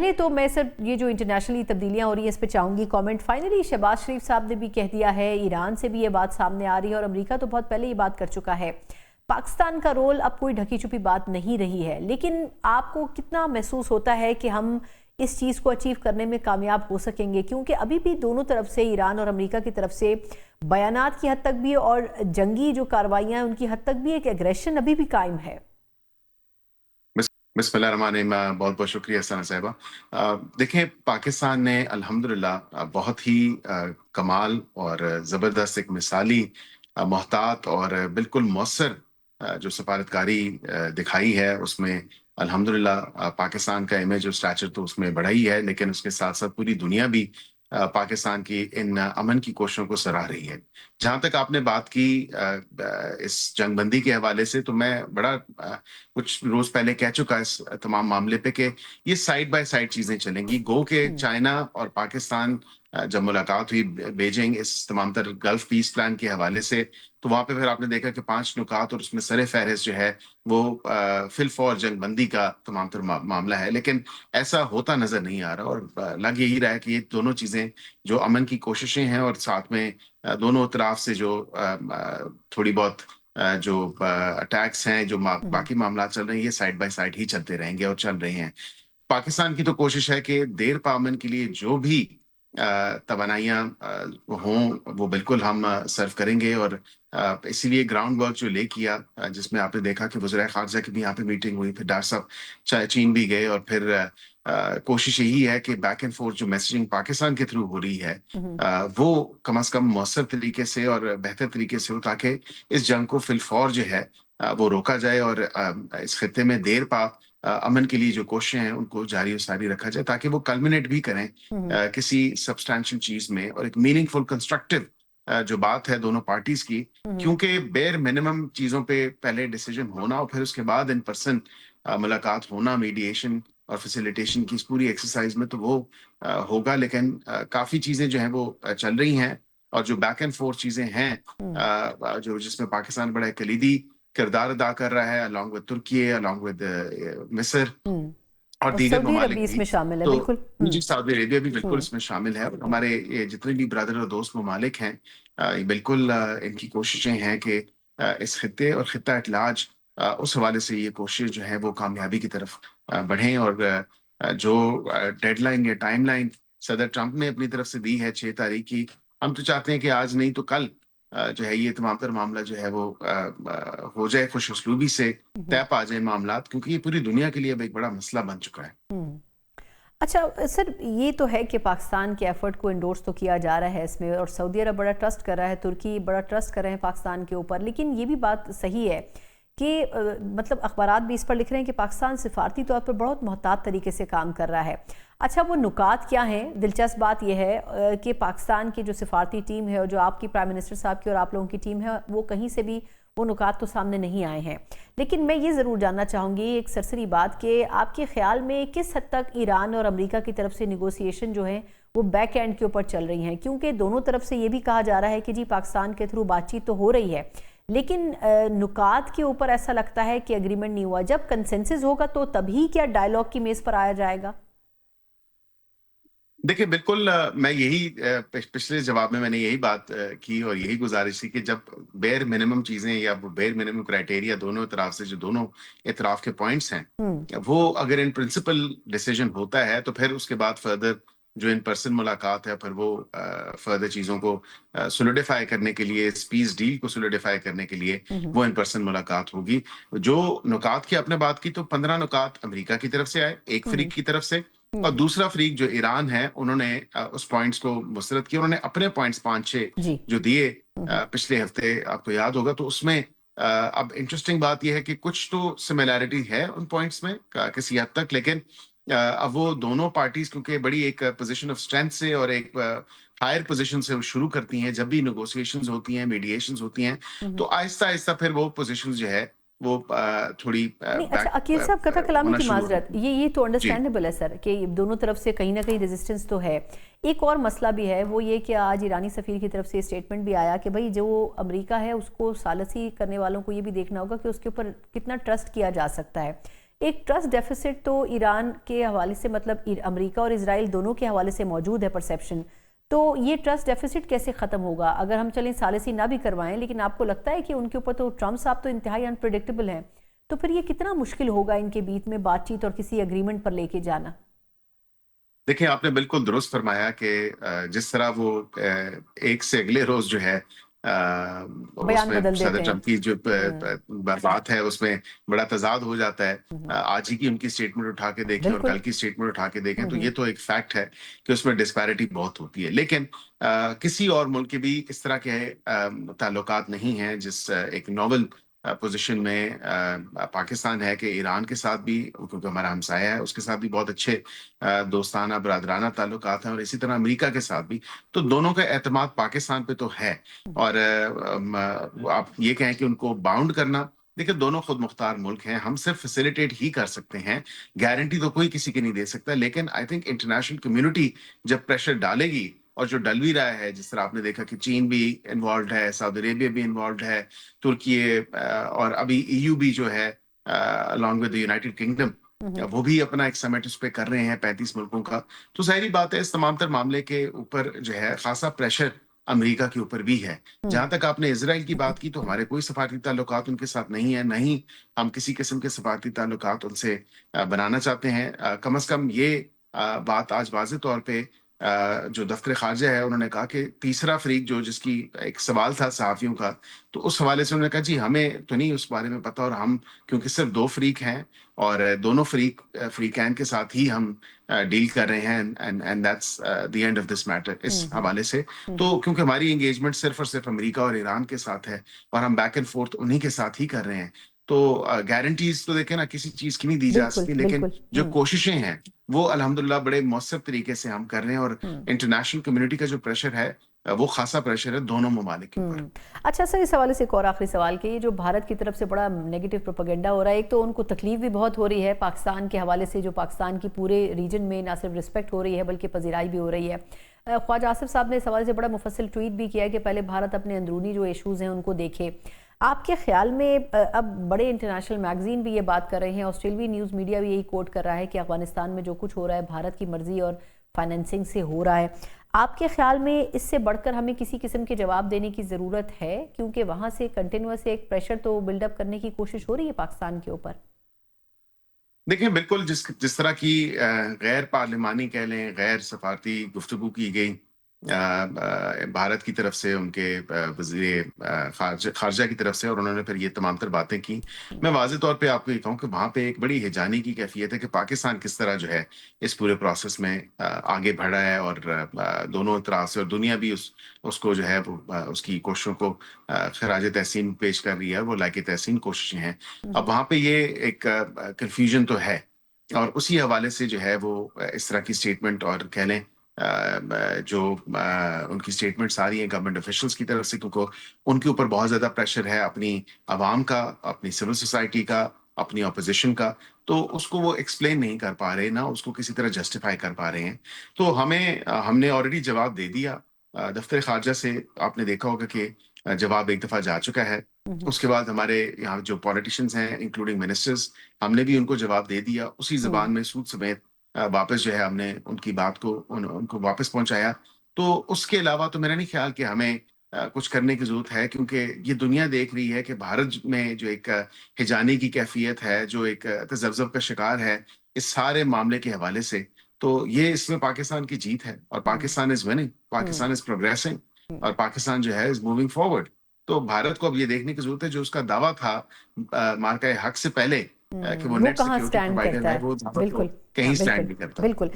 پہلے تو میں سر یہ جو انٹرنیشنلی تبدیلیاں ہو رہی ہیں اس پہ چاہوں گی کامنٹ. فائنلی شہباز شریف صاحب نے بھی کہہ دیا ہے, ایران سے بھی یہ بات سامنے آ رہی ہے اور امریکہ تو بہت پہلے یہ بات کر چکا ہے, پاکستان کا رول اب کوئی ڈھکی چھپی بات نہیں رہی ہے. لیکن آپ کو کتنا محسوس ہوتا ہے کہ ہم اس چیز کو اچیو کرنے میں کامیاب ہو سکیں گے؟ کیونکہ ابھی بھی دونوں طرف سے, ایران اور امریکہ کی طرف سے بیانات کی حد تک بھی اور جنگی جو کارروائیاں ہیں ان کی حد تک بھی ایک ایگریشن ابھی بھی قائم ہے. بسم اللہ الرحمن الرحیم. بہت بہت شکریہ سنا صاحبہ. دیکھیں, پاکستان نے الحمدللہ بہت ہی کمال اور زبردست ایک مثالی, محتاط اور بالکل مؤثر جو سفارتکاری دکھائی ہے. اس میں الحمدللہ پاکستان کا امیج اور اسٹیچر تو اس میں بڑھا ہی ہے, لیکن اس کے ساتھ ساتھ پوری دنیا بھی پاکستان کی ان امن کی کوششوں کو سراہ رہی ہے. جہاں تک آپ نے بات کی اس جنگ بندی کے حوالے سے, تو میں بڑا کچھ روز پہلے کہہ چکا اس تمام معاملے پہ کہ یہ سائیڈ بائی سائیڈ چیزیں چلیں گی. گو کہ چائنا اور پاکستان جب ملاقات ہوئی بیجنگ اس تمام تر گلف پیس پلان کے حوالے سے, تو وہاں پہ پھر آپ نے دیکھا کہ 5 نکات اور اس میں سر فہرست جو ہے وہ فی الفور جنگ بندی کا تمام تر معاملہ ہے. لیکن ایسا ہوتا نظر نہیں آ رہا, اور لگ یہی رہا ہے کہ یہ دونوں چیزیں جو امن کی کوششیں ہیں اور ساتھ میں دونوں اطراف سے جو تھوڑی بہت جو اٹیکس ہیں, جو باقی معاملات چل رہے ہیں, یہ سائیڈ بائی سائیڈ ہی چلتے رہیں گے اور چل رہے ہیں. پاکستان کی تو کوشش ہے کہ دیر پامن کے لیے جو بھی توانائیاں ہوں وہ بالکل ہم سرو کریں گے. اور اسی لیے گراؤنڈ ورک جو لے کیا, جس میں آپ نے دیکھا کہ وزرائے خارجہ کی بھی یہاں پہ میٹنگ ہوئی, پھر ڈاکٹر صاحب چین بھی گئے, اور پھر کوشش یہی ہے کہ بیک اینڈ فورتھ جو میسیجنگ پاکستان کے تھرو ہو رہی ہے وہ کم از کم مؤثر طریقے سے اور بہتر طریقے سے ہو, تاکہ اس جنگ کو فی الفور جو ہے وہ روکا جائے اور اس خطے میں دیر پا امن کے لیے جو کوششیں ہیں ان کو جاری و ساری رکھا جائے, تاکہ وہ کلمنیٹ بھی کریں کسی سبسٹانشل چیز میں اور ایک میننگ فل کنسٹرکٹیو جو بات ہے دونوں پارٹیز کی. کیونکہ بیر منیمم چیزوں پہ پہلے ڈیسیجن ہونا اور پھر اس کے بعد ان پرسن ملاقات ہونا, میڈیشن اور فیسیلیٹیشن کی اس پوری ایکسرسائز میں, تو وہ ہوگا. لیکن کافی چیزیں جو ہیں وہ چل رہی ہیں, اور جو بیک اینڈ فورتھ چیزیں ہیں جو جس میں پاکستان بڑا کلیدی کردار ادا کر رہا ہے, along with Turkey, along with مصر اور دیگر ممالک بھی. اس میں شامل ہے تو بالکل. جی, سعودی عربیہ بھی بالکل اس میں شامل ہے. ہمارے جتنے بھی برادر اور دوست ممالک ہیں, بالکل ان کی کوششیں ہیں کہ اس خطے اور خطہ ایٹ لارج اس حوالے سے یہ کوشش جو ہے وہ کامیابی کی طرف بڑھیں. اور جو ڈیڈ لائن یا ٹائم لائن صدر ٹرمپ نے اپنی طرف سے دی ہے 6 تاریخ کی, ہم تو چاہتے ہیں کہ آج نہیں تو کل جو ہے یہ تمام تر معاملہ جو ہے وہ ہو جائے, خوش اسلوبی سے طے پا جائے معاملات, کیونکہ یہ پوری دنیا کے لیے اب ایک بڑا مسئلہ بن چکا ہے. اچھا سر, یہ تو ہے کہ پاکستان کے ایفرٹ کو انڈورس تو کیا جا رہا ہے اس میں, اور سعودی عرب بڑا ٹرسٹ کر رہا ہے, ترکی بڑا ٹرسٹ کر رہے ہیں پاکستان کے اوپر. لیکن یہ بھی بات صحیح ہے کہ مطلب اخبارات بھی اس پر لکھ رہے ہیں کہ پاکستان سفارتی طور پر بہت محتاط طریقے سے کام کر رہا ہے. اچھا, وہ نکات کیا ہیں؟ دلچسپ بات یہ ہے کہ پاکستان کی جو سفارتی ٹیم ہے اور جو آپ کی پرائم منسٹر صاحب کی اور آپ لوگوں کی ٹیم ہے, وہ کہیں سے بھی وہ نکات تو سامنے نہیں آئے ہیں. لیکن میں یہ ضرور جاننا چاہوں گی ایک سرسری بات, کہ آپ کے خیال میں کس حد تک ایران اور امریکہ کی طرف سے نیگوسیشن جو ہیں وہ بیک اینڈ کے اوپر چل رہی ہیں؟ کیونکہ دونوں طرف سے یہ بھی کہا جا رہا ہے کہ جی پاکستان کے تھرو بات چیت تو ہو رہی ہے, لیکن نکات کے اوپر ایسا لگتا ہے کہ اگریمنٹ نہیں ہوا. جب کنسنسس ہوگا تو تبھی کیا ڈائیلاگ کی میز پر آیا جائے گا؟ دیکھیں, بالکل میں یہی پچھلے جواب میں نے یہی بات کی اور یہی گزارش تھی کہ جب بیر منیمم چیزیں یا بیر منیمم کرائٹیریا دونوں طرف سے جو دونوں اطراف کے پوائنٹس ہیں وہ اگر ان پرنسپل ڈیسیجن ہوتا ہے, تو پھر اس کے بعد فردر جو ان پرسن ملاقات ہے, پھر وہ فردر چیزوں کو سولیڈیفائی کرنے کے لیے, اس پیس ڈیل کو سولیڈیفائی کرنے کے لیے وہ ان پرسن ملاقات ہوگی. جو نکات کی آپ نے بات کی, تو 15 نکات امریکہ کی طرف سے آئے ایک فریق کی طرف سے, اور دوسرا فریق جو ایران ہے انہوں نے اس پوائنٹس کو مسترد کیا. انہوں نے اپنے پوائنٹس 5-6 جو دیے پچھلے ہفتے, آپ کو یاد ہوگا. تو اس میں اب انٹرسٹنگ بات یہ ہے کہ کچھ تو سملیرٹی ہے ان پوائنٹس میں کسی حد تک, لیکن اب وہ دونوں پارٹیز کیونکہ بڑی ایک پوزیشن آف اسٹرینتھ سے اور ایک ہائر پوزیشن سے شروع کرتی ہیں, جب بھی نیگوسیشنز ہوتی ہیں, میڈیشنز ہوتی ہیں, تو آہستہ آہستہ پھر وہ پوزیشنز جو ہے وہ تھوڑی اچھا عقیل صاحب, قطع کلامی کی معذرت, یہ تو انڈرسٹینڈیبل ہے سر کہ دونوں طرف سے کہیں نہ کہیں ریزسٹنس تو ہے. ایک اور مسئلہ بھی ہے, وہ یہ کہ آج ایرانی سفیر کی طرف سے اسٹیٹمنٹ بھی آیا کہ بھئی جو امریکہ ہے اس کو ثالثی کرنے والوں کو یہ بھی دیکھنا ہوگا کہ اس کے اوپر کتنا ٹرسٹ کیا جا سکتا ہے. ایک ٹرسٹ ڈیفیسٹ تو ایران کے حوالے سے مطلب امریکہ اور اسرائیل دونوں کے حوالے سے موجود ہے پرسیپشن، تو یہ ٹرسٹ ڈیفیسٹ کیسے ختم ہوگا؟ اگر ہم چلیں ثالثی نہ بھی کروائیں، لیکن آپ کو لگتا ہے کہ ان کے اوپر تو ٹرمپ صاحب تو انتہائی انپریڈکٹیبل ہیں، تو پھر یہ کتنا مشکل ہوگا ان کے بیچ میں بات چیت اور کسی اگریمنٹ پر لے کے جانا؟ دیکھیں، آپ نے بالکل درست فرمایا کہ جس طرح وہ ایک سے اگلے روز جو ہے اس بیان میں بدل صدر دیتے ہیں۔ ٹرمپ کی جو ہوں بات ہے اس میں بڑا تضاد ہو جاتا ہے۔ ہوں آج ہی کی ان کی سٹیٹمنٹ اٹھا کے دیکھیں اور بالکل۔ کل کی سٹیٹمنٹ اٹھا کے دیکھیں تو ہوں یہ تو ایک فیکٹ ہے کہ اس میں ڈسپیرٹی بہت ہوتی ہے، لیکن کسی اور ملک کے بھی اس طرح کے تعلقات نہیں ہیں جس ایک نوول پوزیشن میں پاکستان ہے کہ ایران کے ساتھ بھی، کیونکہ ہمارا ہمسایہ ہے، اس کے ساتھ بھی بہت اچھے دوستانہ برادرانہ تعلقات ہیں، اور اسی طرح امریکہ کے ساتھ بھی۔ تو دونوں کا اعتماد پاکستان پہ تو ہے، اور آپ یہ کہیں کہ ان کو باؤنڈ کرنا، دیکھیں دونوں خود مختار ملک ہیں، ہم صرف فیسیلیٹیٹ ہی کر سکتے ہیں، گارنٹی تو کوئی کسی کی نہیں دے سکتا، لیکن آئی تھنک انٹرنیشنل کمیونٹی جب پریشر ڈالے گی، اور جو ڈل بھی رہا ہے، جس طرح آپ نے دیکھا کہ چین بھی انوالوڈ ہے، سعودی عربیہ بھی انوالوڈ ہے، ترکی، اور ابھی ای یو بھی جو ہے along with the United kingdom, ہوں وہ بھی اپنا ایک سمٹ اس پہ کر رہے ہیں 35 ملکوں کا۔ تو ظاہری بات ہے اس تمام تر معاملے کے اوپر جو ہے خاصا پریشر امریکہ کے اوپر بھی ہے۔ ہوں جہاں تک آپ نے اسرائیل کی بات کی، تو ہمارے کوئی سفارتی تعلقات ان کے ساتھ نہیں ہیں، نہ ہی ہم کسی قسم کے سفارتی تعلقات ان سے بنانا چاہتے ہیں۔ کم از کم یہ بات آج واضح طور پہ جو دفتر خارجہ ہے انہوں نے کہا کہ تیسرا فریق جو جس کی ایک سوال تھا صحافیوں کا، تو اس حوالے سے انہوں نے کہا جی ہمیں تو نہیں اس بارے میں پتا، اور ہم کیونکہ صرف 2 فریق ہیں اور دونوں فریقین کے ساتھ ہی ہم ڈیل کر رہے ہیں، and that's the end of this matter. اس ہوں حوالے سے ہوں تو کیونکہ ہماری انگیجمنٹ صرف اور صرف امریکہ اور ایران کے ساتھ ہے، اور ہم بیک اینڈ فورتھ انہی کے ساتھ ہی کر رہے ہیں، تو گارنٹیز تو دیکھیں نا کسی چیز کی نہیں دی جا بالکل سکتی، لیکن بالکل۔ جو کوششیں ہیں وہ الحمدللہ بڑے مؤثر طریقے سے ہم کر رہے ہیں، اور ہوں انٹرنیشنل کمیونٹی کا جو پریشر ہے وہ خاصا پریشر ہے دونوں ممالک کے اوپر۔ اچھا سر، اس حوالے سے ایک اور آخری سوال کہ یہ جو بھارت کی طرف سے بڑا نیگیٹو پروپیگنڈا ہو رہا ہے، ایک تو ان کو تکلیف بھی بہت ہو رہی ہے پاکستان کے حوالے سے، جو پاکستان کی پورے ریجن میں نہ صرف رسپیکٹ ہو رہی ہے بلکہ پذیرائی بھی ہو رہی ہے۔ خواجہ آصف صاحب نے اس حوالے سے بڑا مفصل ٹویٹ بھی کیا ہے کہ پہلے بھارت اپنے اندرونی جو ایشوز ہیں ان کو دیکھے۔ آپ کے خیال میں اب بڑے انٹرنیشنل میگزین بھی یہ بات کر رہے ہیں، آسٹریلوی نیوز میڈیا بھی یہی کوٹ کر رہا ہے کہ افغانستان میں جو کچھ ہو رہا ہے بھارت کی مرضی اور فائننسنگ سے ہو رہا ہے۔ آپ کے خیال میں اس سے بڑھ کر ہمیں کسی قسم کے جواب دینے کی ضرورت ہے، کیونکہ وہاں سے کنٹینیوس ایک پریشر تو بلڈ اپ کرنے کی کوشش ہو رہی ہے پاکستان کے اوپر؟ دیکھیں بالکل جس طرح کی غیر پارلیمانی کہہ لیں، غیر سفارتی گفتگو کی گئی بھارت کی طرف سے، ان کے وزیر خارجہ کی طرف سے، اور انہوں نے پھر یہ تمام تر باتیں کی، میں واضح طور پہ آپ کو یہ کہوں کہ وہاں پہ ایک بڑی ہیجانی کی کیفیت ہے کہ پاکستان کس طرح جو ہے اس پورے پروسیس میں آگے بڑھا ہے، اور دونوں طرف سے، اور دنیا بھی اس کو جو ہے اس کی کوششوں کو خراج تحسین پیش کر رہی ہے، وہ لائق تحسین کوششیں ہیں۔ اب وہاں پہ یہ ایک کنفیوژن تو ہے، اور اسی حوالے سے جو ہے وہ اس طرح کی سٹیٹمنٹ، اور کہہ لیں جو ان کی سٹیٹمنٹس آ رہی ہیں گورنمنٹ آفیشلز کی طرف سے، کیونکہ ان کے اوپر بہت زیادہ پریشر ہے اپنی عوام کا، اپنی سول سوسائٹی کا، اپنی اپوزیشن کا، تو اس کو وہ ایکسپلین نہیں کر پا رہے، نہ اس کو کسی طرح جسٹیفائی کر پا رہے ہیں۔ تو ہم نے آلریڈی جواب دے دیا دفتر خارجہ سے، آپ نے دیکھا ہوگا کہ جواب ایک دفعہ جا چکا ہے۔ اس کے بعد ہمارے یہاں جو پولیٹیشنز ہیں انکلوڈنگ منسٹرز، ہم نے بھی ان کو جواب دے دیا اسی زبان میں، سود سمیت واپس جو ہے ہم نے ان کی بات کو ان کو واپس پہنچایا۔ تو اس کے علاوہ تو میرا نہیں خیال کہ ہمیں کچھ کرنے کی ضرورت ہے، کیونکہ یہ دنیا دیکھ رہی ہے کہ بھارت میں جو ایک ہجانی کی کیفیت ہے، جو ایک تذبذب کا شکار ہے اس سارے معاملے کے حوالے سے، تو یہ اس میں پاکستان کی جیت ہے، اور پاکستان از وننگ، پاکستان از پروگریسنگ، اور پاکستان جو ہے از موونگ فارورڈ۔ تو بھارت کو اب یہ دیکھنے کی ضرورت ہے جو اس کا دعویٰ تھا مارکہ حق سے پہلے کہ وہ وہ نیٹ کہاں سیکیورٹی سٹینڈ پرووائڈر کرتا ہے، ہے؟ وہ دعویٰ تو بالکل کہیں بالکل سٹینڈ نہیں کرتا۔ بالکل۔